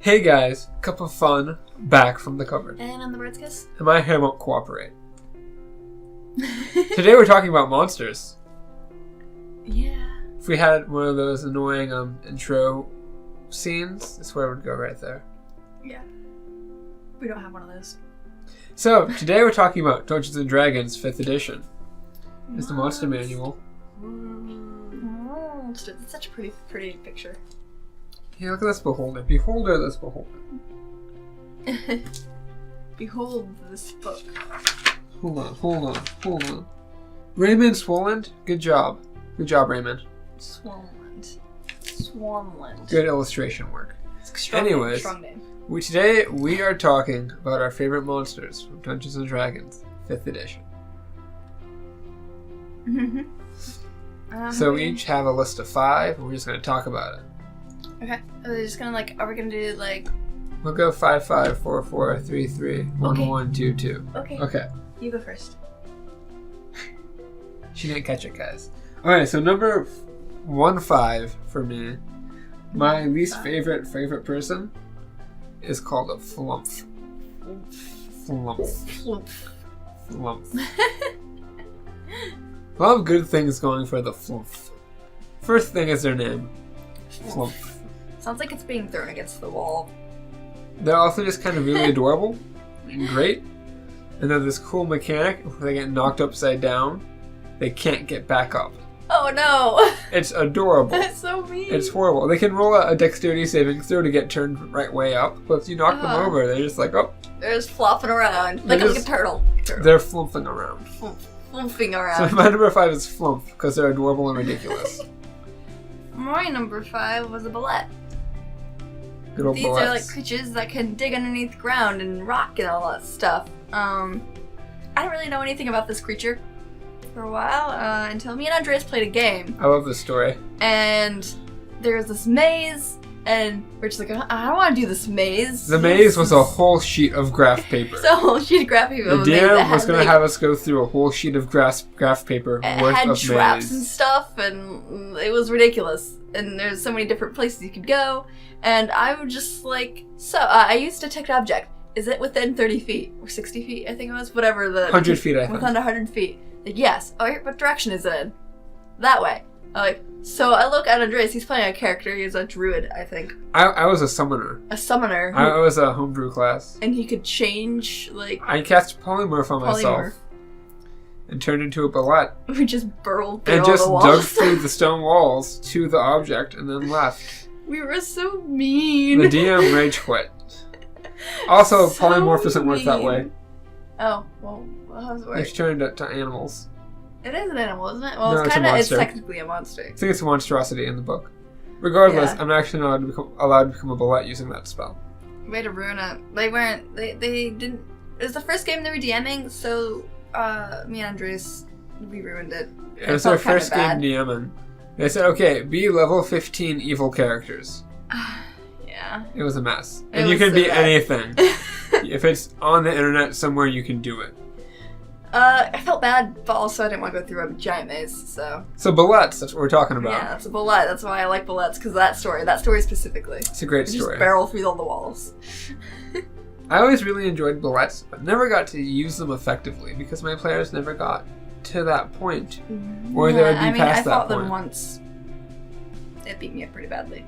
Hey guys, cup of fun, back from the cupboard. And on the bird's kiss. And my hair won't cooperate. Today we're talking about monsters. Yeah. If we had one of those annoying intro scenes, this where it would go right there. Yeah. We don't have one of those. So, today we're talking about Dungeons & Dragons 5th edition. It's the monster manual. It's such a pretty picture. Yeah, look at this beholder. Beholder this beholder. Behold this book. Hold on. Raymond Swoland, good job. Good job, Raymond. Swanland. Good illustration work. Strong Anyways, strong name. Today we are talking about our favorite monsters from Dungeons & Dragons 5th edition. So we each have a list of 5, and we're just going to talk about it. Okay. Are we going to do like... We'll go 5, 5, 4, 4, 3, 3, 1, Okay. 1, 2, 2. Okay. You go first. She didn't catch it, guys. Alright, so number 15 for me, my least favorite person is called a Flumph. Flumph. A lot of good things going for the Flumph. First thing is their name. Flumph. Sounds like it's being thrown against the wall. They're also just kind of really adorable and great. And then this cool mechanic, if they get knocked upside down, they can't get back up. Oh no! It's adorable. That's so mean. It's horrible. They can roll a dexterity saving throw to get turned right way up, but if you knock them over, they're just like, oh. They're just flopping around. Like a turtle. They're flumping around. Flumping around. So my number 5 is Flumph, because they're adorable and ridiculous. My number 5 was a bullet. Good old These bullets. are like creatures that can dig underneath the ground and rock and all that stuff. I don't really know anything about this creature for a while, until me and Andreas played a game. I love this story. And there was this maze, and we're just like, I don't want to do this maze. The maze was a whole sheet of graph paper. So a whole sheet of graph paper. The DM was going to have us go through a whole sheet of graph paper worth of had maze. traps and stuff, and it was ridiculous. And there's so many different places you could go. And I would just like, I used detect object. Is it within 30 feet? Or 60 feet, I think it was? Whatever the... 100 feet, I think. Within 100 feet. Like, yes. Oh, what direction is it in? That way. So I look at Andreas, he's playing a character, he's a druid, I think. I was a summoner. A summoner. I was a homebrew class. And he could change, like... I cast polymorph on myself. And turned into a bullet. We just burrowed through and all just the walls. dug through the stone walls to the object and then left. We were so mean. The DM rage quit. Also, So polymorph doesn't work that way. Oh, well, how does it work? It's turned to animals. It is an animal, isn't it? Well, No, it's technically a monster. I think it's a monstrosity in the book. Regardless, Yeah. I'm actually not allowed to become a bullet using that spell. Way to ruin it. They didn't... It was the first game they were DMing, so me and Andres, we ruined it. It was their first game DMing. They said, okay, be level 15 evil characters. Yeah. It was a mess. It And you was can so be bad. anything. If it's on the internet somewhere, you can do it. I felt bad, but also I didn't want to go through a giant maze, so... So bullets, that's what we're talking about. Yeah, it's a bullet. That's why I like bullets, because that story specifically. It's a great You story. just barrel through all the walls. I always really enjoyed bullets, but never got to use them effectively because my players never got to that point. Or they would be past I that fought point. them once. It beat me up pretty badly.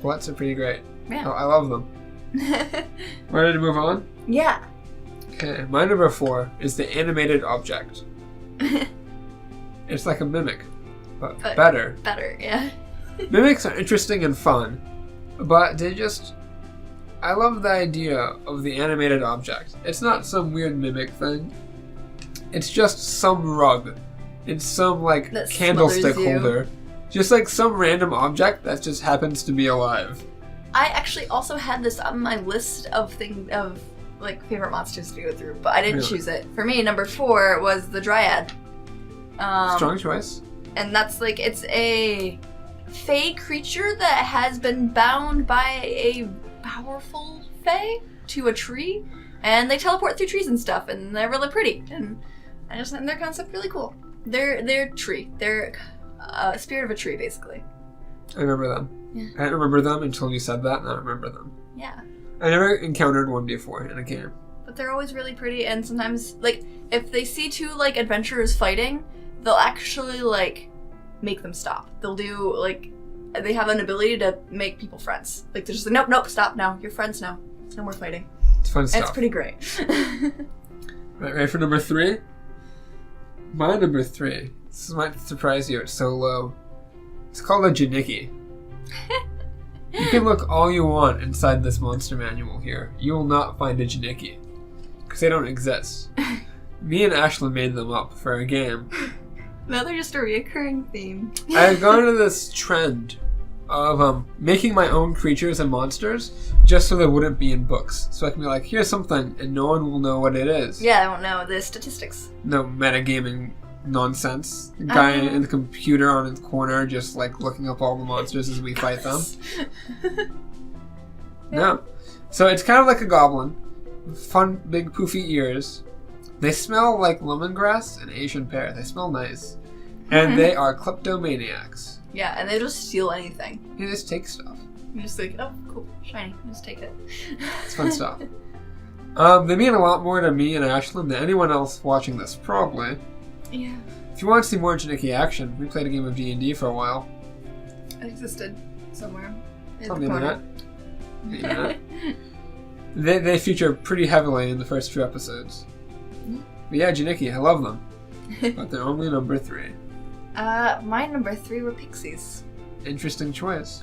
Bullets are pretty great. Yeah. Oh, I love them. Ready to move on? Yeah. Okay, my number 4 is the animated object. It's like a mimic, but better. Better, yeah. Mimics are interesting and fun, but I love the idea of the animated object. It's not some weird mimic thing. It's just some rug. It's some, like, that candlestick smothers you. holder. Just, like, some random object that just happens to be alive. I actually also had this on my list of favorite monsters to go through, but I didn't choose it. For me, number 4 was the Dryad. Strong choice. And that's like, it's a fae creature that has been bound by a powerful fae to a tree, and they teleport through trees and stuff, and they're really pretty. And I just find their concept really cool. They're tree. They're spirit of a tree, basically. I remember them. Yeah. I didn't remember them until you said that, and I remember them. Yeah. I never encountered one before in a game. But they're always really pretty, and sometimes, like, if they see two, like, adventurers fighting, they'll actually, like, make them stop. They'll do, like, they have an ability to make people friends. Like, they're just like, nope, stop now. You're friends now. No more fighting. It's fun stuff. And it's pretty great. Right, ready for number 3? My number 3. This might surprise you, it's so low. It's called a Janicki. You can look all you want inside this monster manual here. You will not find a Janicki. Because they don't exist. Me and Ashlyn made them up for a game. Now they're just a reoccurring theme. I've gone into this trend of making my own creatures and monsters just so they wouldn't be in books. So I can be like, here's something, and no one will know what it is. Yeah, I don't know the statistics. No metagaming nonsense. The guy in the computer on his corner just like looking up all the monsters as we fight them. No. So it's kind of like a goblin. Fun, big, poofy ears. They smell like lemongrass and Asian pear. They smell nice. And they are kleptomaniacs. Yeah, and they just steal anything. They just take stuff. You're just like, oh, cool, shiny, just take it. It's fun stuff. They mean a lot more to me and Ashlyn than anyone else watching this, probably. Yeah. If you want to see more Janicki action, we played a game of D&D for a while. It existed somewhere. It's on the internet. The internet. They feature pretty heavily in the first 2 episodes. But yeah, Janicki, I love them. But they're only number 3. My number 3 were pixies. Interesting choice.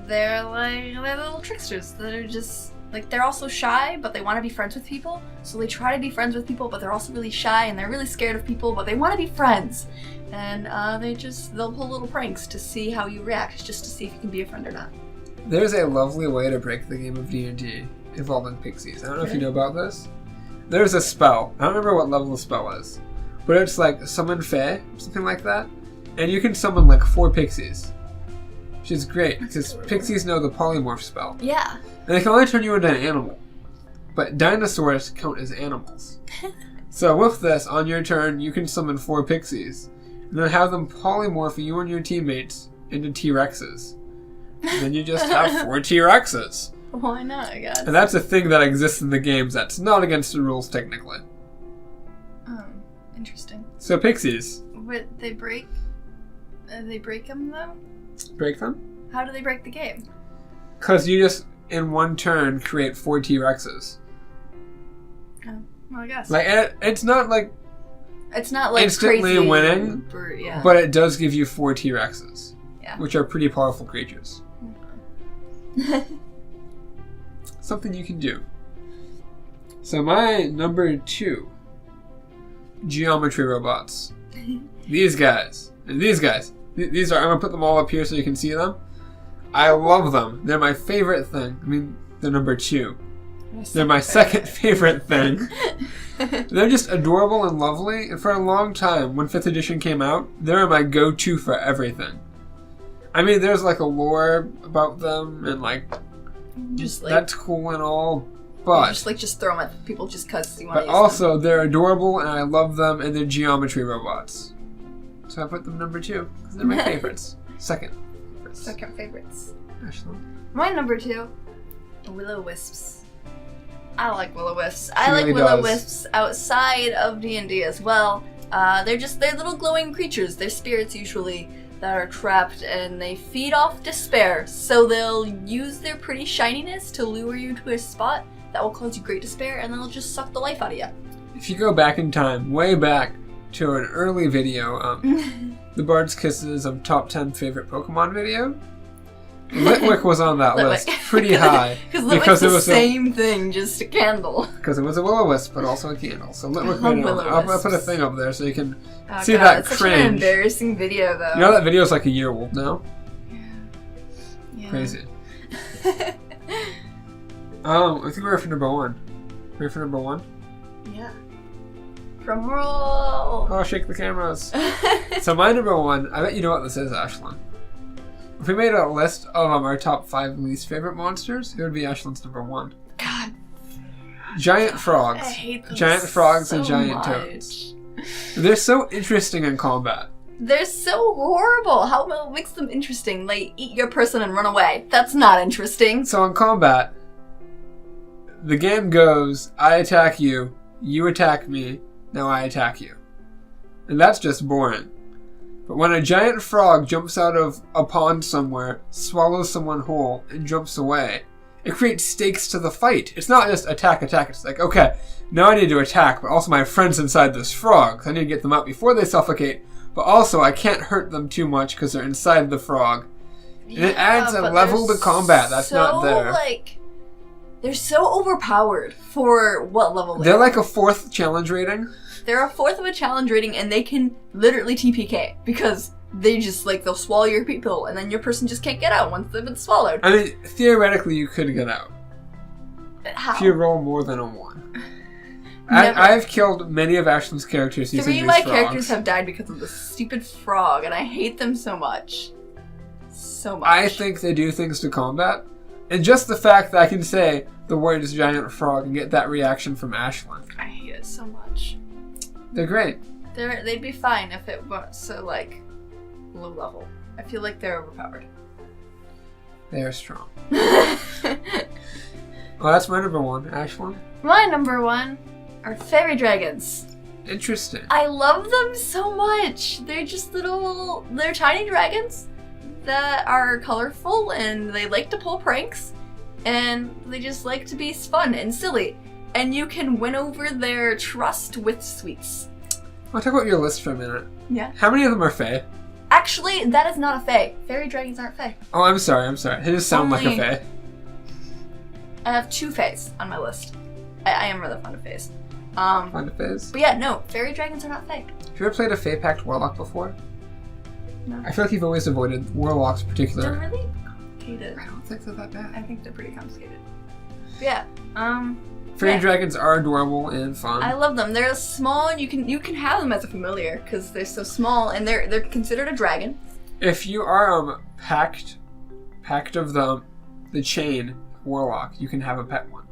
They're little tricksters that are just, like, they're also shy, but they want to be friends with people. So they try to be friends with people, but they're also really shy, and they're really scared of people, but they want to be friends. And they'll pull little pranks to see how you react, just to see if you can be a friend or not. There's a lovely way to break the game of D&D involving pixies. I don't know if you know about this. There's a spell. I don't remember what level the spell is. But it's like summon Fae, something like that. And you can summon like 4 pixies. Which is great, because pixies know the polymorph spell. Yeah. And they can only turn you into an animal. But dinosaurs count as animals. So with this, on your turn, you can summon 4 pixies. And then have them polymorph you and your teammates into T-Rexes. And then you just have 4 T-Rexes. Why not, I guess? And that's a thing that exists in the games that's not against the rules technically. Interesting. So pixies. But they break them, though? Break them? How do they break the game? Because you just, in one turn, create 4 T-Rexes. Oh, well, I guess. Like, it's not like instantly crazy winning, yeah. but it does give you 4 T-Rexes. Yeah. Which are pretty powerful creatures. Something you can do. So my number 2, geometry robots. These guys. These are, I'm going to put them all up here so you can see them. I love them. They're my favorite thing. I mean, they're number 2. They're my second favorite thing. They're just adorable and lovely, and for a long time, when 5th edition came out, they were my go-to for everything. I mean, there's like a lore about them, and like, just like that's cool and all, but just throw them at people just because you want to but use also, them. they're adorable, and I love them, and they're geometry robots. So I put them number 2, because they're my favorites. Second favorites. Ashlyn. My number 2, will-o-wisps. I like will-o-wisps. She really like will-o-wisps outside of D&D as well. They're little glowing creatures. They're spirits usually that are trapped, and they feed off despair. So they'll use their pretty shininess to lure you to a spot that will cause you great despair, and they'll just suck the life out of you. If you go back in time, way back to an early video, the Bard's Kisses of top 10 favorite Pokemon video, Litwick was on that list pretty high. Because it was the same thing, just a candle. Because it was a will-o-wisp, but also a candle. So Litwick made it on there. I'll put a thing up there so you can see that it's cringe. Such an embarrassing video, though. You know that video is like a year old now? Yeah. Crazy. I think we're for number 1. Ready for number 1? Yeah. Drum roll! Oh, shake the cameras. So my number 1, I bet you know what this is, Ashlyn. If we made a list of our top 5 least favorite monsters, it would be Ashlyn's number 1. God. Giant frogs. I hate them Giant frogs so and giant much. toads. They're so interesting in combat. They're so horrible. How makes them interesting? Like, eat your person and run away. That's not interesting. So in combat, the game goes, I attack you, you attack me, now I attack you. And that's just boring. But when a giant frog jumps out of a pond somewhere, swallows someone whole, and jumps away, it creates stakes to the fight. It's not just attack. It's like, okay, now I need to attack, but also my friend's inside this frog. I need to get them out before they suffocate, but also I can't hurt them too much because they're inside the frog. And it adds a level to combat that's not there. They're so overpowered for what level they're like a 4th challenge rating. They're a 4th of a challenge rating, and they can literally TPK because they just, they'll swallow your people, and then your person just can't get out once they've been swallowed. I mean, theoretically, you could get out. How? If you roll more than a 1. I've killed many of Ashlyn's characters using these frogs. 3 of my characters have died because of the stupid frog, and I hate them so much. So much. I think they do things to combat, and just the fact that I can say the word is giant frog and get that reaction from Ashlyn. I hate it so much. They're great. They'd be fine if it weren't so, low level. I feel like they're overpowered. They are strong. Well, that's my number 1. Ashlyn? My number 1 are fairy dragons. Interesting. I love them so much. They're just they're tiny dragons that are colorful, and they like to pull pranks, and they just like to be fun and silly. And you can win over their trust with sweets. I'll talk about your list for a minute. Yeah. How many of them are fae? Actually, that is not a fae. Fairy dragons aren't fae. Oh, I'm sorry. It just sounds like a fae. I have 2 faes on my list. I am rather fond of faes. Fond of faes? But yeah, no, fairy dragons are not fae. Have you ever played a Fae Pact Warlock before? No. I feel like you've always avoided Warlocks in particular. They're really complicated. I don't think they're that bad. I think they're pretty complicated. But yeah, Fairy dragons are adorable and fun. I love them. They're small, and you can have them as a familiar because they're so small, and they're considered a dragon. If you are pact of the chain warlock, you can have a pet one.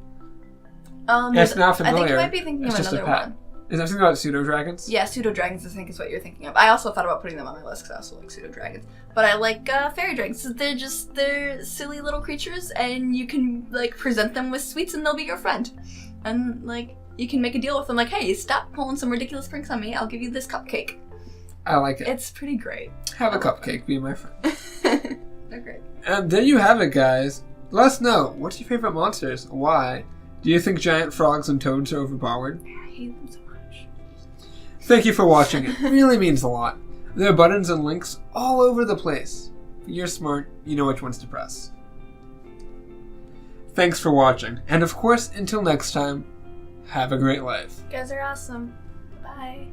It's not familiar. I think you might be thinking of another one. Is that something about pseudo dragons? Yeah, pseudo dragons I think is what you're thinking of. I also thought about putting them on my list because I also like pseudo dragons. But I like fairy dragons. They're silly little creatures, and you can present them with sweets, and they'll be your friend. And you can make a deal with them, hey, stop pulling some ridiculous pranks on me. I'll give you this cupcake. I like it. It's pretty great. Have a cupcake, be my friend. They're great. And there you have it, guys. Let us know, what's your favorite monsters? Why? Do you think giant frogs and toads are overpowered? I hate them so much. Thank you for watching. It really means a lot. There are buttons and links all over the place. You're smart, you know which ones to press. Thanks for watching. And of course, until next time, have a great life. You guys are awesome. Bye.